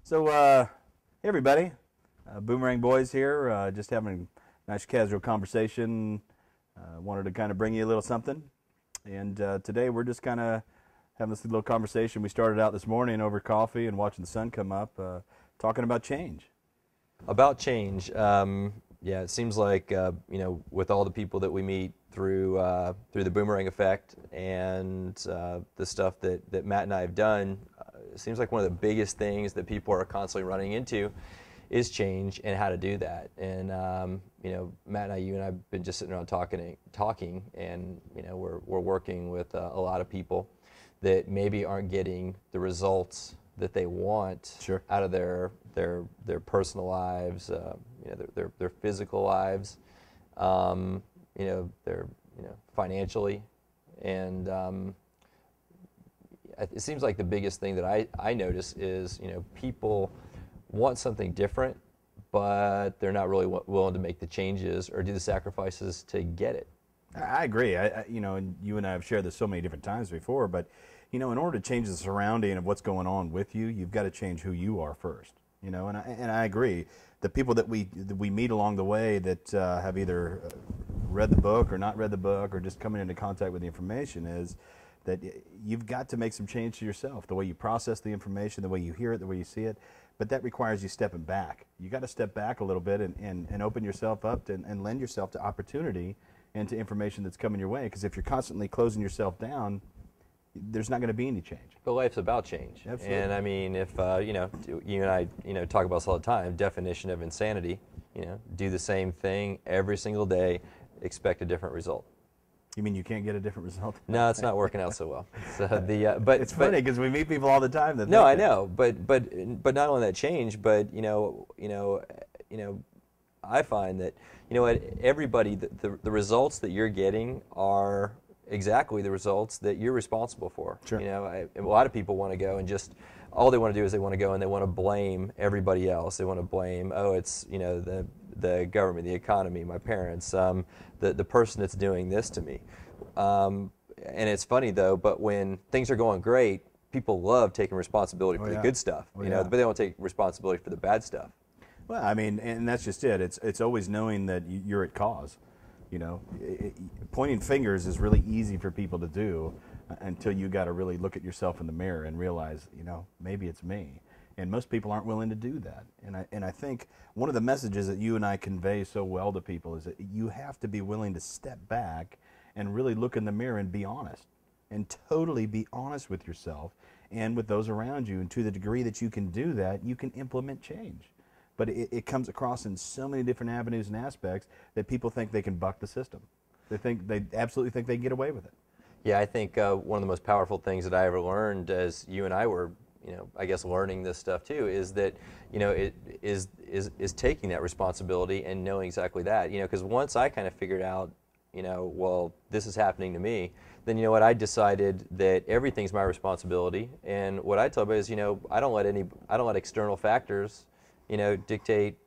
Hey everybody, Boomerang Boys here, just having a nice casual conversation. Wanted to kind of bring you a little something, and today we're just kind of having this little conversation. We started out this morning over coffee and watching the sun come up, talking about change. About change, yeah, it seems like with all the people that we meet through the Boomerang effect and the stuff that Matt and I have done, it seems like one of the biggest things that people are constantly running into is change and how to do that. And Matt and you and I have been just sitting around talking, and we're working with a lot of people that maybe aren't getting the results that they want Sure. out of their personal lives, their physical lives, their financially, and it seems like the biggest thing that I notice is people want something different, but they're not really willing to make the changes or do the sacrifices to get it. I agree. And you and I have shared this so many different times before, but in order to change the surrounding of what's going on with you, you've got to change who you are first. And I agree. The people that we meet along the way that have either read the book or not read the book or just coming into contact with the information is that you've got to make some change to yourself, the way you process the information, the way you hear it, the way you see it. But that requires you stepping back. You got to step back a little bit and open yourself up and lend yourself to opportunity and to information that's coming your way. Because if you're constantly closing yourself down, there's not going to be any change. But life's about change. Absolutely. And I mean, if you and I talk about this all the time, definition of insanity, do the same thing every single day, expect a different result. You mean you can't get a different result? No, it's not working out so well. So it's funny because we meet people all the time that no, I think that. know, but not only that change, but I find that everybody the results that you're getting are exactly the results that you're responsible for. Sure. A lot of people want to go and just all they want to do is they want to go and they want to blame everybody else. They want to blame, it's the government, the economy, my parents, the person that's doing this to me. And it's funny though, but when things are going great, people love taking responsibility for the good stuff, but they don't take responsibility for the bad stuff. Well, I mean, and that's just it. It's always knowing that you're at cause. Pointing fingers is really easy for people to do until you got to really look at yourself in the mirror and realize, maybe it's me. And most people aren't willing to do that. And I think one of the messages that you and I convey so well to people is that you have to be willing to step back and really look in the mirror and be honest. And totally be honest with yourself and with those around you. And to the degree that you can do that, you can implement change. But it comes across in so many different avenues and aspects that people think they can buck the system. They absolutely think they can get away with it. Yeah, I think one of the most powerful things that I ever learned as you and I were I guess learning this stuff too, is that, it is taking that responsibility and knowing exactly that, because once I kind of figured out, well, this is happening to me, then I decided that everything's my responsibility. And what I tell everybody is, I don't let external factors, dictate,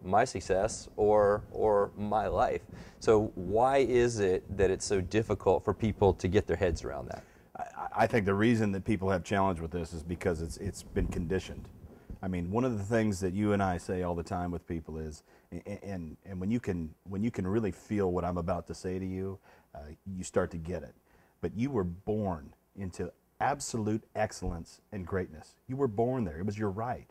my success or my life. So why is it that it's so difficult for people to get their heads around that? I think the reason that people have challenge with this is because it's been conditioned. I mean, one of the things that you and I say all the time with people is, and when you can really feel what I'm about to say to you, you start to get it. But you were born into absolute excellence and greatness. You were born there. It was your right.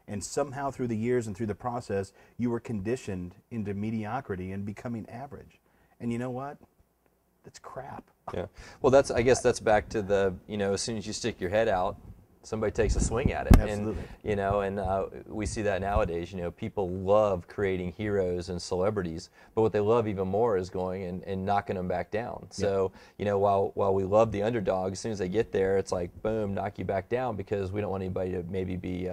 And somehow through the years and through the process, you were conditioned into mediocrity and becoming average. And you know what? That's crap. Yeah. Well, I guess that's back to the, as soon as you stick your head out, somebody takes a swing at it. Absolutely. And we see that nowadays. People love creating heroes and celebrities, but what they love even more is going and knocking them back down. So, while we love the underdog, as soon as they get there, it's like, boom, knock you back down because we don't want anybody to maybe be,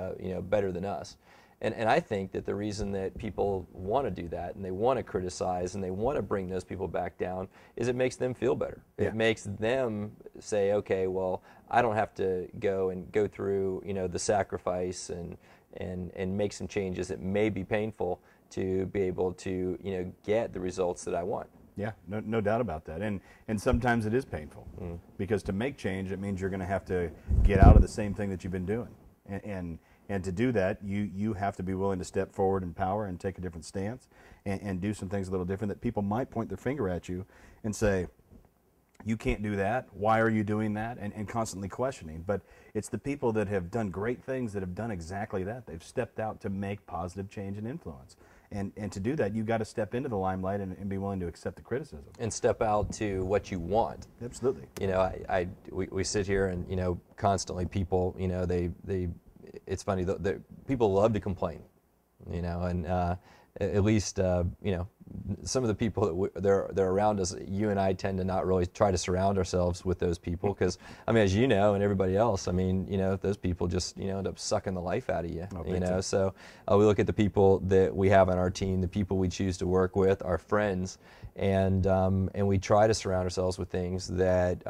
better than us. And I think that the reason that people want to do that and they want to criticize and they want to bring those people back down is it makes them feel better. Yeah. It makes them say, okay, well, I don't have to go through the sacrifice and make some changes that may be painful to be able to get the results that I want. Yeah, no doubt about that. And sometimes it is painful because to make change, it means you're going to have to get out of the same thing that you've been doing. And And to do that, you have to be willing to step forward in power and take a different stance and do some things a little different that people might point their finger at you and say, you can't do that. Why are you doing that? And constantly questioning. But it's the people that have done great things that have done exactly that. They've stepped out to make positive change and influence. And to do that, you've got to step into the limelight and be willing to accept the criticism. And step out to what you want. Absolutely. You know, we sit here and, you know, constantly people, you know, it's funny, people love to complain, you know, and at least, you know, some of the people that they're around us, you and I tend to not really try to surround ourselves with those people because, I mean, as you know, and everybody else, I mean, you know, those people just, you know, end up sucking the life out of you, you know. So we look at the people that we have on our team, the people we choose to work with, our friends, and we try to surround ourselves with things that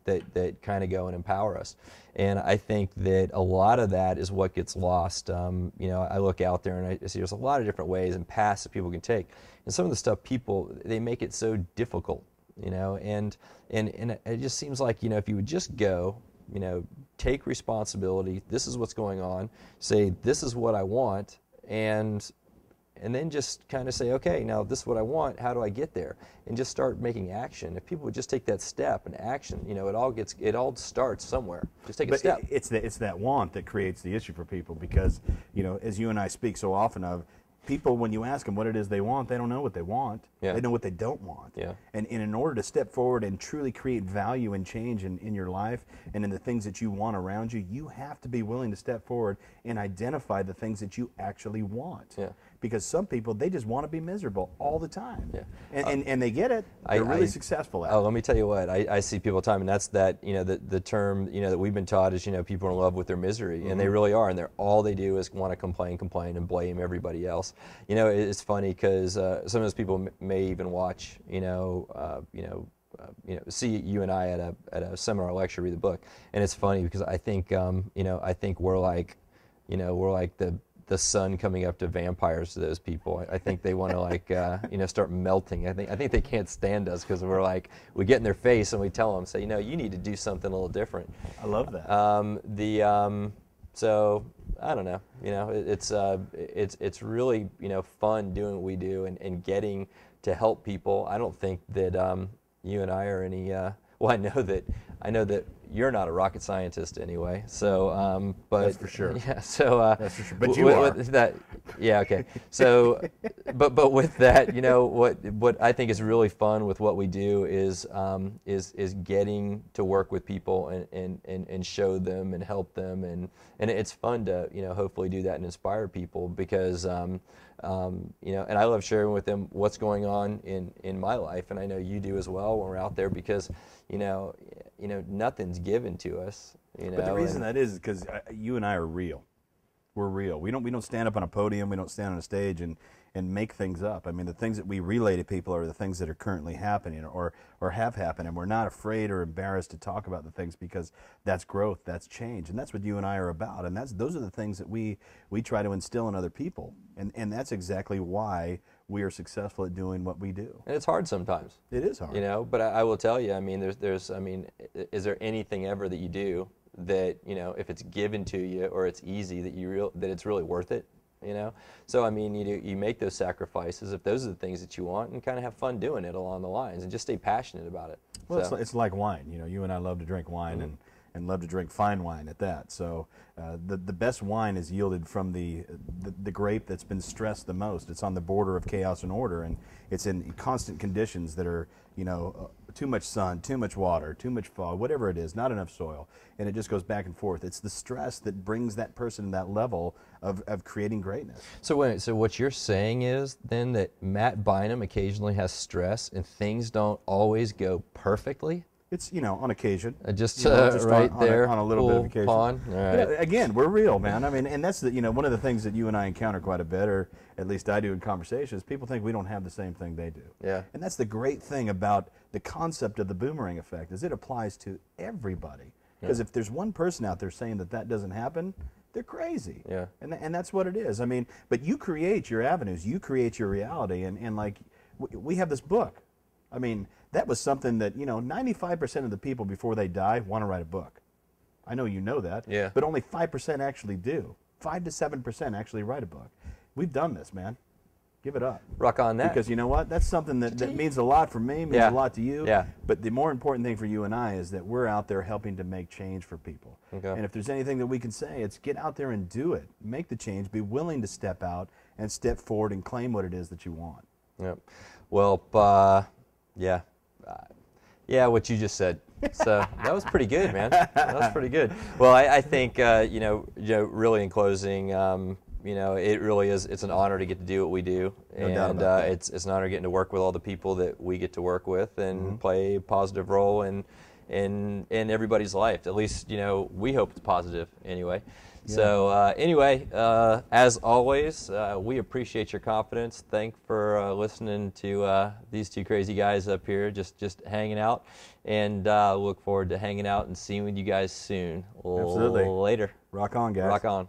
that kind of go and empower us. And I think that a lot of that is what gets lost. You know, I look out there and I see there's a lot of different ways and paths that people can take. And some of the stuff they make it so difficult, you know, and it just seems like, you know, if you would just go, you know, take responsibility, this is what's going on, say, this is what I want, and then just kind of say, okay, now this is what I want, how do I get there? And just start making action. If people would just take that step and action, you know, it all starts somewhere. Just take a step. It's that want that creates the issue for people because, you know, as you and I speak so often of, people, when you ask them what it is they want, they don't know what they want. Yeah. They know what they don't want. Yeah. And in order to step forward and truly create value and change in your life and in the things that you want around you, you have to be willing to step forward and identify the things that you actually want. Yeah. Because some people, they just want to be miserable all the time. Yeah. And they get it. They're really successful at it. Oh, let me tell you what, I see people all the time, and that's that, you know, the term, you know, that we've been taught is, you know, people are in love with their misery, and they really are, and all they do is want to complain, and blame everybody else. You know, it's funny because some of those people may even watch, see you and I at a seminar lecture, read the book, and it's funny because I think, you know, I think we're like the sun coming up to vampires to those people. I think they want to like, you know, start melting. I think they can't stand us because we're like, we get in their face and we tell them, say, you know, you need to do something a little different. I love that. So I don't know, you know, it's really, you know, fun doing what we do and getting to help people. I don't think that you and I are any. Well, I know that you're not a rocket scientist anyway. So, but that's for sure. Yeah. So that's for sure. But you are. With that, yeah. Okay. So, but with that, you know, what I think is really fun with what we do is getting to work with people and show them and help them and it's fun to, you know, hopefully do that and inspire people because you know, and I love sharing with them what's going on in my life, and I know you do as well when we're out there because you know nothing's given to us. You know, but the reason that is because you and I are real. We're real. We don't stand up on a podium. We don't stand on a stage and make things up. I mean, the things that we relay to people are the things that are currently happening or have happened, and we're not afraid or embarrassed to talk about the things because that's growth, that's change, and that's what you and I are about. And those are the things that we try to instill in other people, and that's exactly why we are successful at doing what we do. And it's hard sometimes. It is hard. You know, but I will tell you, I mean, is there anything ever that you do that, you know, if it's given to you or it's easy that it's really worth it? You know, so I mean, you make those sacrifices if those are the things that you want, and kind of have fun doing it along the lines, and just stay passionate about it. Well, so. It's like wine. You know, you and I love to drink wine, and love to drink fine wine at that. So the best wine is yielded from the grape that's been stressed the most. It's on the border of chaos and order, and it's in constant conditions that are, you know, too much sun, too much water, too much fog, whatever it is, not enough soil, and it just goes back and forth. It's the stress that brings that person to that level of creating greatness. So what you're saying is then that Matt Bynum occasionally has stress and things don't always go perfectly? It's, you know, on occasion. Just right there on a little bit of occasion. Pond. All right. Yeah, again, we're real, man. I mean, and that's the, you know, one of the things that you and I encounter quite a bit, or at least I do in conversations. People think we don't have the same thing they do. Yeah. And that's the great thing about the concept of the boomerang effect, is it applies to everybody. Because if there's one person out there saying that doesn't happen, they're crazy. Yeah. And that's what it is. I mean, but you create your avenues, you create your reality, and like we have this book. I mean, that was something that, you know, 95% of the people before they die want to write a book. I know you know that. Yeah. But only 5% actually do. 5 to 7% actually write a book. We've done this, man. Give it up. Rock on that. Because you know what? That's something that means a lot for me, means a lot to you. Yeah. But the more important thing for you and I is that we're out there helping to make change for people. Okay. And if there's anything that we can say, it's get out there and do it. Make the change. Be willing to step out and step forward and claim what it is that you want. Yep. Well, yeah. Yeah, what you just said. So that was pretty good, man. That was pretty good. Well, I think, really in closing, it really is, it's an honor to get to do what we do. No doubt about that. It's an honor getting to work with all the people that we get to work with and play a positive role in everybody's life. At least, we hope it's positive anyway. Yeah. So anyway, as always, we appreciate your confidence. Thanks for listening to these two crazy guys up here, just hanging out, and look forward to hanging out and seeing you guys soon. Absolutely. Later. Rock on, guys. Rock on.